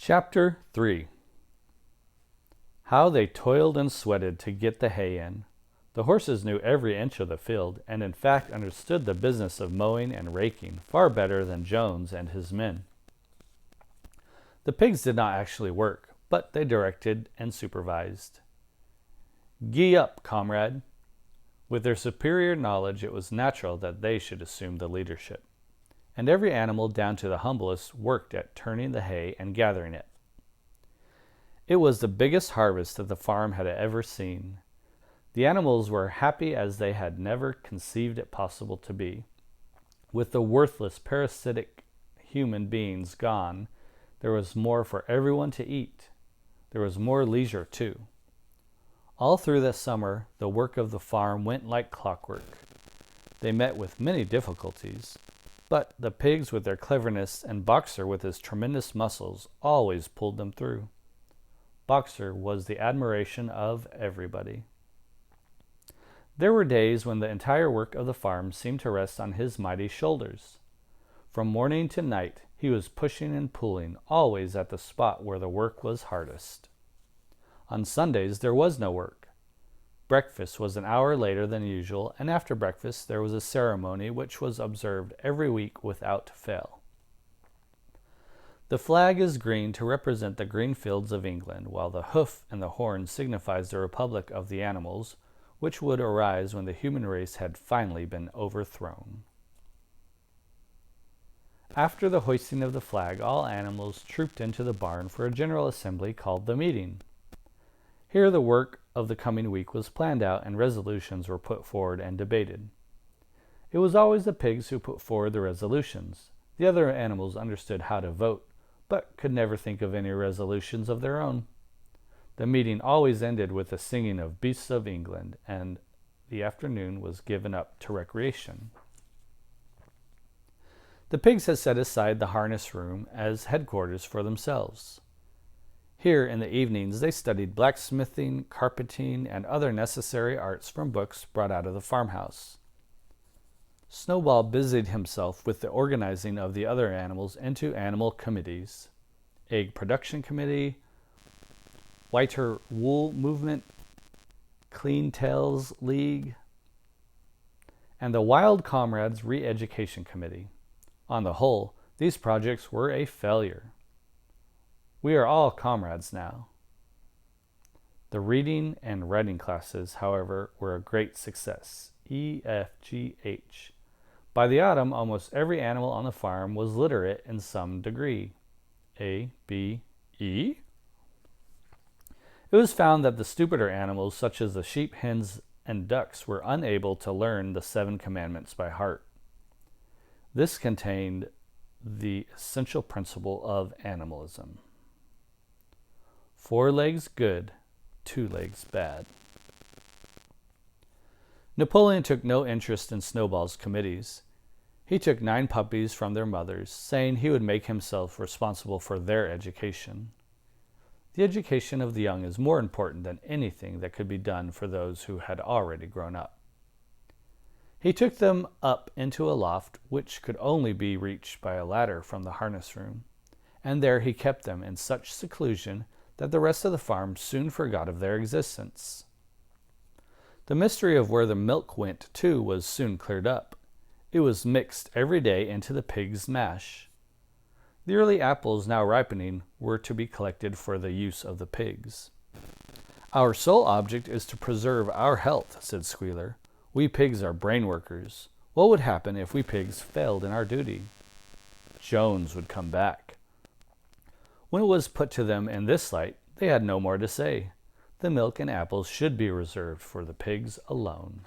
Chapter 3. How they toiled and sweated to get the hay in. The horses knew every inch of the field, and in fact understood the business of mowing and raking far better than Jones and his men. The pigs did not actually work, but they directed and supervised. "Gee up, comrade." With their superior knowledge, it was natural that they should assume the leadership. And every animal, down to the humblest, worked at turning the hay and gathering it. It was the biggest harvest that the farm had ever seen. The animals were happy as they had never conceived it possible to be. With the worthless, parasitic human beings gone, there was more for everyone to eat. There was more leisure, too. All through the summer, the work of the farm went like clockwork. They met with many difficulties, but the pigs with their cleverness and Boxer with his tremendous muscles always pulled them through. Boxer was the admiration of everybody. There were days when the entire work of the farm seemed to rest on his mighty shoulders. From morning to night, he was pushing and pulling, always at the spot where the work was hardest. On Sundays, there was no work. Breakfast was an hour later than usual, and after breakfast there was a ceremony which was observed every week without fail. The flag is green to represent the green fields of England, while the hoof and the horn signifies the republic of the animals, which would arise when the human race had finally been overthrown. After the hoisting of the flag, all animals trooped into the barn for a general assembly called the meeting. Here the work of the coming week was planned out and resolutions were put forward and debated. It was always the pigs who put forward the resolutions. The other animals understood how to vote, but could never think of any resolutions of their own. The meeting always ended with the singing of Beasts of England, and the afternoon was given up to recreation. The pigs had set aside the harness room as headquarters for themselves. Here, in the evenings, they studied blacksmithing, carpenting, and other necessary arts from books brought out of the farmhouse. Snowball busied himself with the organizing of the other animals into animal committees: Egg Production Committee, Whiter Wool Movement, Clean Tails League, and the Wild Comrades Re-Education Committee. On the whole, these projects were a failure. We are all comrades now. The reading and writing classes, however, were a great success. E, F, G, H. By the autumn, almost every animal on the farm was literate in some degree. A, B, E. It was found that the stupider animals, such as the sheep, hens, and ducks, were unable to learn the 7 commandments by heart. This contained the essential principle of animalism. 4 legs good, 2 legs bad. Napoleon took no interest in Snowball's committees. He took 9 puppies from their mothers, saying he would make himself responsible for their education. The education of the young is more important than anything that could be done for those who had already grown up. He took them up into a loft which could only be reached by a ladder from the harness room, and there he kept them in such seclusion that the rest of the farm soon forgot of their existence. The mystery of where the milk went to was soon cleared up. It was mixed every day into the pigs' mash. The early apples now ripening were to be collected for the use of the pigs. "Our sole object is to preserve our health," said Squealer. "We pigs are brain workers. What would happen if we pigs failed in our duty?" Jones would come back. When it was put to them in this light, they had no more to say. The milk and apples should be reserved for the pigs alone.